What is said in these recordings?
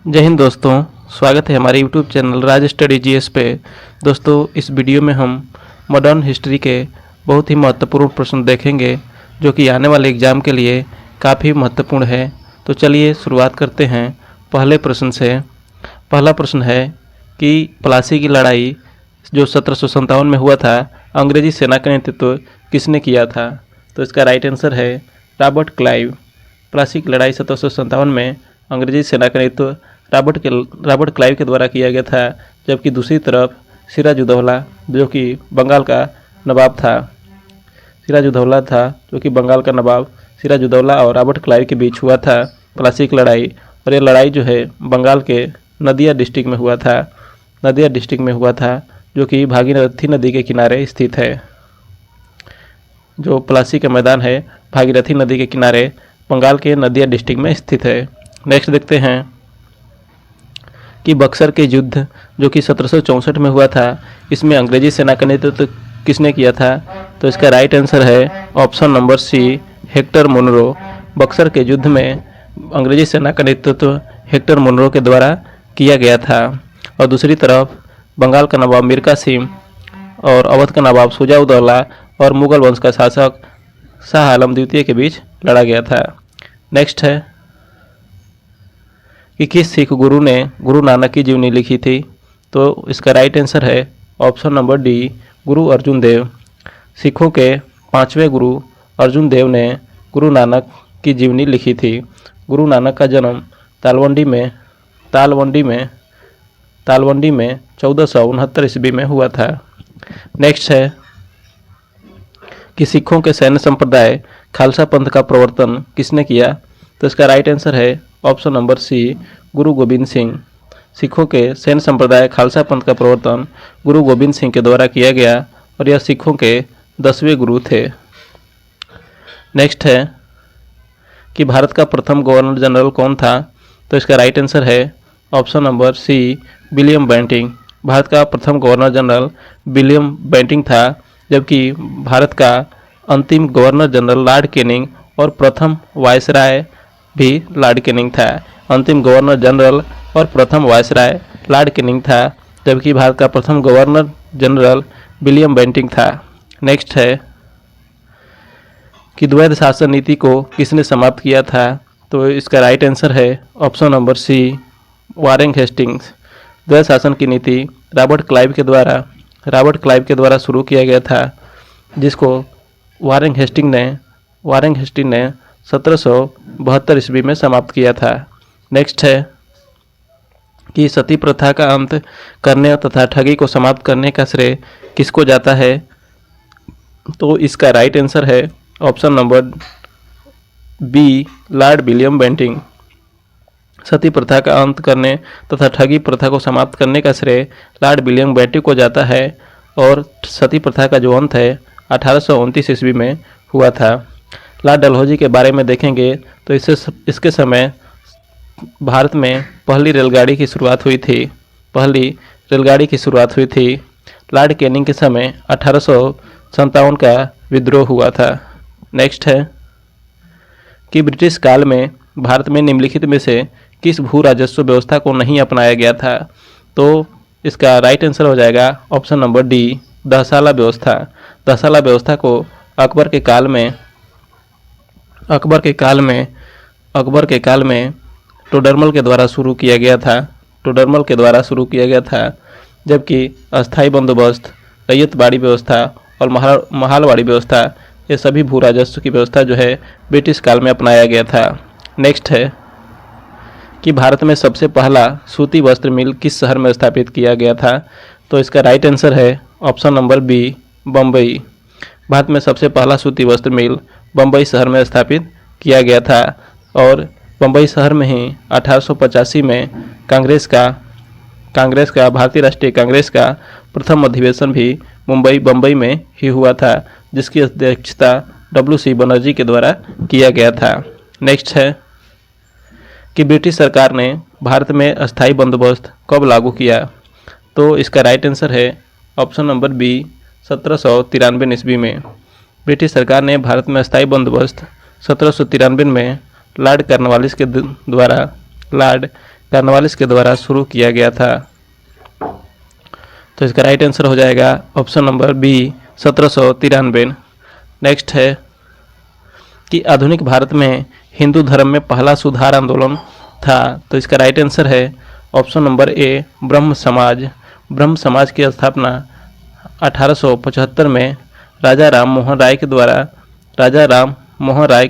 जय हिंद दोस्तों। स्वागत है हमारे यूट्यूब चैनल राज स्टडी जीएस पे। दोस्तों, इस वीडियो में हम मॉडर्न हिस्ट्री के बहुत ही महत्वपूर्ण प्रश्न देखेंगे जो कि आने वाले एग्ज़ाम के लिए काफ़ी महत्वपूर्ण है। तो चलिए शुरुआत करते हैं पहले प्रश्न से। पहला प्रश्न है कि प्लासी की लड़ाई जो 1757 में हुआ था, अंग्रेजी सेना का नेतृत्व किसने किया था? तो इसका राइट आंसर है रॉबर्ट क्लाइव। प्लासी की लड़ाई 1757 में अंग्रेजी सेना का नेतृत्व रॉबर्ट क्लाइव के द्वारा किया गया था। जबकि दूसरी तरफ सिराजुद्दौला जो कि बंगाल का नवाब था, सिराजुद्दौला था जो कि बंगाल का नवाब, सिराजुद्दौला और रॉबर्ट क्लाइव के बीच हुआ था प्लासी की लड़ाई। और ये लड़ाई जो है बंगाल के नदिया डिस्ट्रिक्ट में हुआ था, नदिया डिस्ट्रिक्ट में हुआ था जो कि भागीरथी नदी के किनारे स्थित है। जो प्लासी का मैदान है भागीरथी नदी के किनारे बंगाल के नदिया डिस्ट्रिक्ट में स्थित है। नेक्स्ट देखते हैं कि बक्सर के युद्ध जो कि 1764 में हुआ था, इसमें अंग्रेजी सेना का नेतृत्व किसने किया था? तो इसका राइट आंसर है option number C, Hector Munro. Buxar के युद्ध में अंग्रेजी सेना का नेतृत्व हेक्टर मुनरो के द्वारा किया गया था। और दूसरी तरफ बंगाल का नवाब मीर कासिम और अवध का नवाब शुजा-उद-दौला और मुगल वंश का शासक शाह आलम द्वितीय के बीच लड़ा गया था। नेक्स्ट है कि किस सिख गुरु ने गुरु नानक की जीवनी लिखी थी? तो इसका राइट आंसर है ऑप्शन नंबर डी, गुरु अर्जुन देव। सिखों के पांचवें गुरु अर्जुन देव ने गुरु नानक की जीवनी लिखी थी। गुरु नानक का जन्म तालवंडी में 1469 ईस्वी में हुआ था। नेक्स्ट है कि सिखों के सैन्य संप्रदाय खालसा पंथ का प्रवर्तन किसने किया? तो इसका राइट आंसर है ऑप्शन नंबर सी, गुरु गोविंद सिंह। सिखों के सैन्य संप्रदाय खालसा पंथ का प्रवर्तन गुरु गोविंद सिंह के द्वारा किया गया और यह सिखों के 10वें गुरु थे। नेक्स्ट है कि भारत का प्रथम गवर्नर जनरल कौन था? तो इसका राइट आंसर है option number C, William Bentinck. Bharat का प्रथम गवर्नर जनरल विलियम बेंटिंक था, जबकि भारत का अंतिम गवर्नर जनरल लॉर्ड कैनिंग और प्रथम वायसराय भी लॉर्ड कैनिंग था। अंतिम गवर्नर जनरल और प्रथम वायसराय लॉर्ड कैनिंग था, जबकि भारत का प्रथम गवर्नर जनरल विलियम बेंटिंक था। नेक्स्ट है कि द्वैध शासन नीति को किसने समाप्त किया था? तो इसका राइट आंसर है option number C, Warren Hastings. द्वैध शासन की नीति रॉबर्ट क्लाइव के द्वारा शुरू किया गया था, जिसको वारेन हेस्टिंग ने 1772 ईस्वी में समाप्त किया था। नेक्स्ट है कि सती प्रथा का अंत करने तथा ठगी को समाप्त करने का श्रेय किसको जाता है? तो इसका राइट आंसर है option number B, Lord William Bentinck. सती प्रथा का अंत करने तथा ठगी प्रथा को समाप्त करने का श्रेय लॉर्ड विलियम बेंटिक को जाता है और सती प्रथा का जो अंत है 1829 ईस्वी में हुआ था। लॉर्ड डलहौजी के बारे में देखेंगे तो इसके समय भारत में पहली रेलगाड़ी की शुरुआत हुई थी। लॉर्ड कैनिंग के समय 1857 का विद्रोह हुआ था। नेक्स्ट है कि ब्रिटिश काल में भारत में निम्नलिखित में से किस भू राजस्व व्यवस्था को नहीं अपनाया गया था? तो इसका राइट आंसर हो जाएगा ऑप्शन नंबर डी, दहसाला व्यवस्था। दहसाला व्यवस्था को अकबर के काल में टोडरमल के द्वारा शुरू किया गया था। जबकि अस्थाई बंदोबस्त, रैयतवाड़ी व्यवस्था और महालवाड़ी व्यवस्था, ये सभी भू राजस्व की व्यवस्था जो है ब्रिटिश काल में अपनाया गया था। नेक्स्ट है कि भारत में सबसे पहला सूती वस्त्र मिल किस शहर में स्थापित किया गया था? तो इसका राइट आंसर है option number B, Bombay. Bharat में सबसे पहला सूती वस्त्र मिल बम्बई शहर में स्थापित किया गया था और बम्बई शहर में ही 1885 में भारतीय राष्ट्रीय कांग्रेस का प्रथम अधिवेशन भी बम्बई में ही हुआ था, जिसकी अध्यक्षता WC बनर्जी के द्वारा किया गया था। नेक्स्ट है कि ब्रिटिश सरकार ने भारत में अस्थाई बंदोबस्त कब लागू किया? तो इसका राइट आंसर है ऑप्शन नंबर बी, 1793 ईस्वी में। ब्रिटिश सरकार ने भारत में अस्थाई बंदोबस्त 1793 में लॉर्ड कॉर्नवालिस के द्वारा कॉर्नवालिस के द्वारा शुरू किया गया था। तो इसका राइट आंसर हो जाएगा ऑप्शन नंबर बी 1793। नेक्स्ट है कि आधुनिक भारत में हिंदू धर्म में पहला सुधार आंदोलन था। तो इसका राइट आंसर है ऑप्शन नंबर ए ब्रह्म समाज। ब्रह्म समाज की स्थापना 1875 में राजा राम मोहन राय के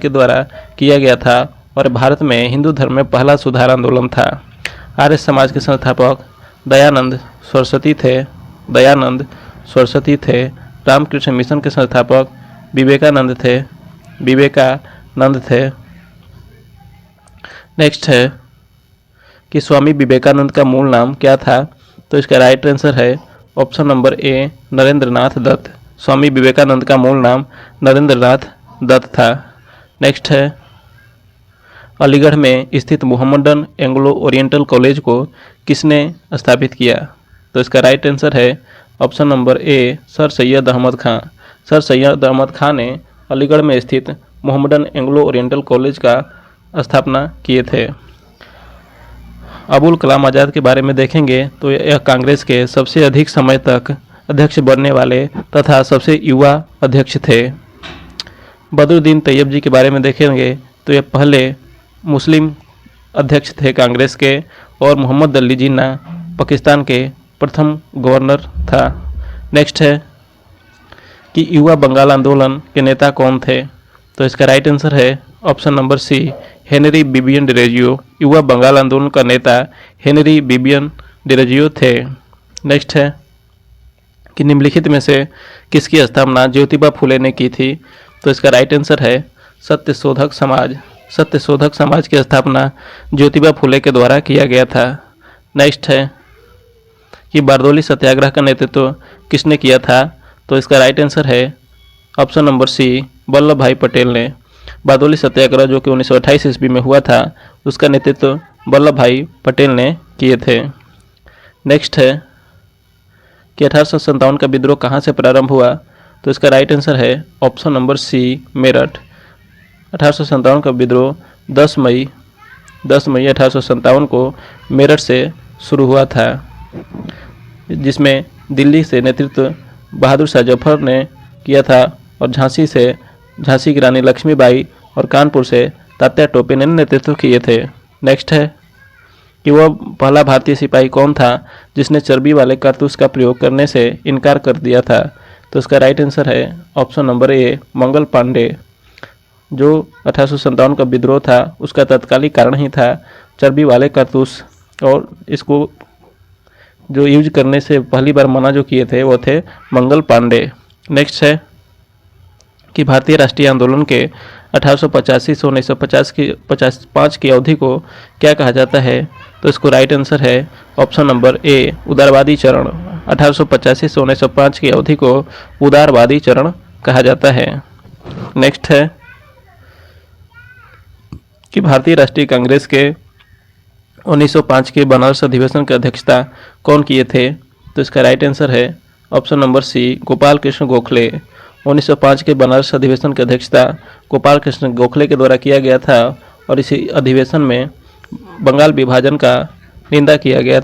द्वारा किया गया था और भारत में हिंदू धर्म में पहला सुधार आंदोलन था। आर्य समाज के संस्थापक दयानंद सरस्वती थे। रामकृष्ण मिशन के संस्थापक विवेकानंद थे। नेक्स्ट है कि स्वामी विवेकानंद का मूल नाम क्या था। तो इसका राइट आंसर है option number A Narendranath Dutt. Swami Vivekananda का मूल नाम नरेंद्रनाथ दत्त था। नेक्स्ट है अलीगढ़ में स्थित मोहम्मडन एंग्लो ओरिएंटल कॉलेज को किसने स्थापित किया। तो इसका राइट आंसर है option number A sir Syed Ahmad Khan. Sir Syed Ahmad Khan ने अलीगढ़ में स्थित मोहम्मडन एंग्लो ओरिएंटल कॉलेज का स्थापना किए थे। अबुल कलाम आज़ाद के बारे में देखेंगे तो यह कांग्रेस के सबसे अधिक समय तक अध्यक्ष बनने वाले तथा सबसे युवा अध्यक्ष थे। बदरुद्दीन तैयब जी के बारे में देखेंगे तो यह पहले मुस्लिम अध्यक्ष थे कांग्रेस के और मोहम्मद अली जिन्ना पाकिस्तान के प्रथम गवर्नर था। नेक्स्ट है कि युवा बंगाल आंदोलन के नेता कौन थे। तो इसका राइट आंसर है ऑप्शन नंबर सी हेनरी बिबियन डिरेजियो। युवा बंगाल आंदोलन का नेता हेनरी बिबियन डिरेजियो थे। नेक्स्ट है कि निम्नलिखित में से किसकी स्थापना ज्योतिबा फुले ने की थी। तो इसका राइट आंसर है सत्यशोधक समाज। सत्यशोधक समाज की स्थापना ज्योतिबा फुले के द्वारा किया गया था। नेक्स्ट है कि बारदौली सत्याग्रह का नेतृत्व किसने किया था। तो इसका राइट आंसर है ऑप्शन नंबर सी वल्लभ भाई पटेल ने। बारदौली सत्याग्रह जो कि 1928 ईस्वी में हुआ था उसका नेतृत्व वल्लभ भाई पटेल ने किए थे। नेक्स्ट है कि 1857 का विद्रोह कहाँ से प्रारंभ हुआ। तो इसका राइट आंसर है ऑप्शन नंबर सी मेरठ। 1857 का विद्रोह 10 मई 1857 को मेरठ से शुरू हुआ था, जिसमें दिल्ली से नेतृत्व बहादुर शाह जफर ने किया था और झांसी की रानी लक्ष्मीबाई और कानपुर से तात्या टोपे ने नेतृत्व किए थे। नेक्स्ट है कि वह पहला भारतीय सिपाही कौन था जिसने चर्बी वाले कारतूस का प्रयोग करने से इनकार कर दिया था। तो इसका राइट आंसर है ऑप्शन नंबर ए मंगल पांडे। जो 1857 का विद्रोह था उसका तत्कालिक कारण ही था चर्बी वाले कारतूस, और इसको जो यूज करने से पहली बार मना जो किए थे वो थे मंगल पांडे। नेक्स्ट है कि भारतीय राष्ट्रीय आंदोलन के 1885 से 1955 की अवधि को क्या कहा जाता है। तो इसको राइट आंसर है ऑप्शन नंबर ए उदारवादी चरण। 1885 से 1905 की अवधि को उदारवादी चरण कहा जाता है। नेक्स्ट है कि भारतीय राष्ट्रीय कांग्रेस के 1905 के बनारस अधिवेशन की अध्यक्षता कौन किए थे। तो इसका राइट आंसर है option number C Gopal Krishna Gokhale. 1905 के बनारस अधिवेशन की अध्यक्षता गोपाल कृष्ण गोखले के द्वारा किया गया था और इसी अधिवेशन में बंगाल विभाजन का निंदा किया गया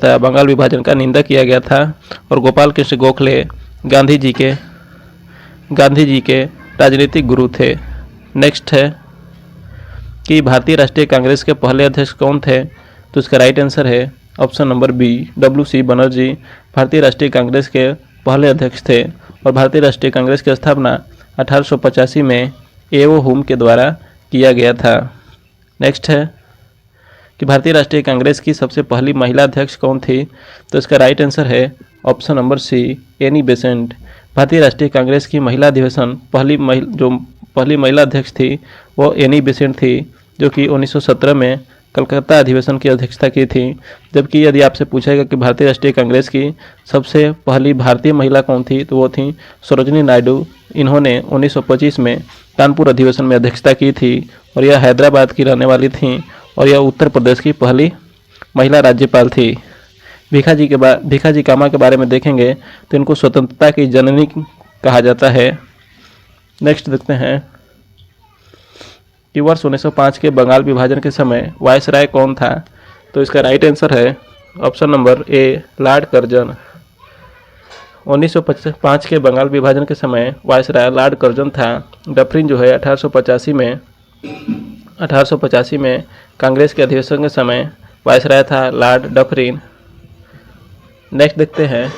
था और गोपाल कृष्ण गोखले गांधी जी के राजनीतिक गुरु थे। नेक्स्ट है कि भारतीय राष्ट्रीय कांग्रेस के पहले अध्यक्ष कौन थे। तो इसका राइट आंसर है option number B WC Banerjee भारतीय राष्ट्रीय कांग्रेस के पहले अध्यक्ष थे और भारतीय राष्ट्रीय कांग्रेस की स्थापना 1885 में एओ हुम के द्वारा किया गया था। नेक्स्ट है कि भारतीय राष्ट्रीय कांग्रेस की सबसे पहली महिला अध्यक्ष कौन थी। तो इसका राइट आंसर है option number see Annie Besant. भारतीय राष्ट्रीय कांग्रेस की महिला अधिवेशन पहली महिला अध्यक्ष थी वो एनी बेसेंट थी, जो कि 1917 में कलकत्ता अधिवेशन की अध्यक्षता की थी। जबकि यदि आपसे पूछेगा कि भारतीय राष्ट्रीय कांग्रेस की सबसे पहली भारतीय महिला कौन थी तो वो थी सरोजिनी नायडू। इन्होंने 1925 में कानपुर अधिवेशन में अध्यक्षता की थी और यह हैदराबाद की रहने वाली थी और यह उत्तर प्रदेश की पहली महिला राज्यपाल थी। भीखाजी कामा के बारे में देखेंगे तो इनको स्वतंत्रता की जननी कहा जाता है। नेक्स्ट देखते हैं कि वर्ष 1905 के बंगाल विभाजन के समय वायसराय कौन था। तो इसका राइट आंसर है ऑप्शन नंबर ए, लॉर्ड कर्जन। 1905 के बंगाल विभाजन के समय वायसराय लॉर्ड कर्जन था। डफरिन जो है 1885 में कांग्रेस के अधिवेशन के समय वायसराय था लॉर्ड डफरिन। नेक्स्ट देखते हैं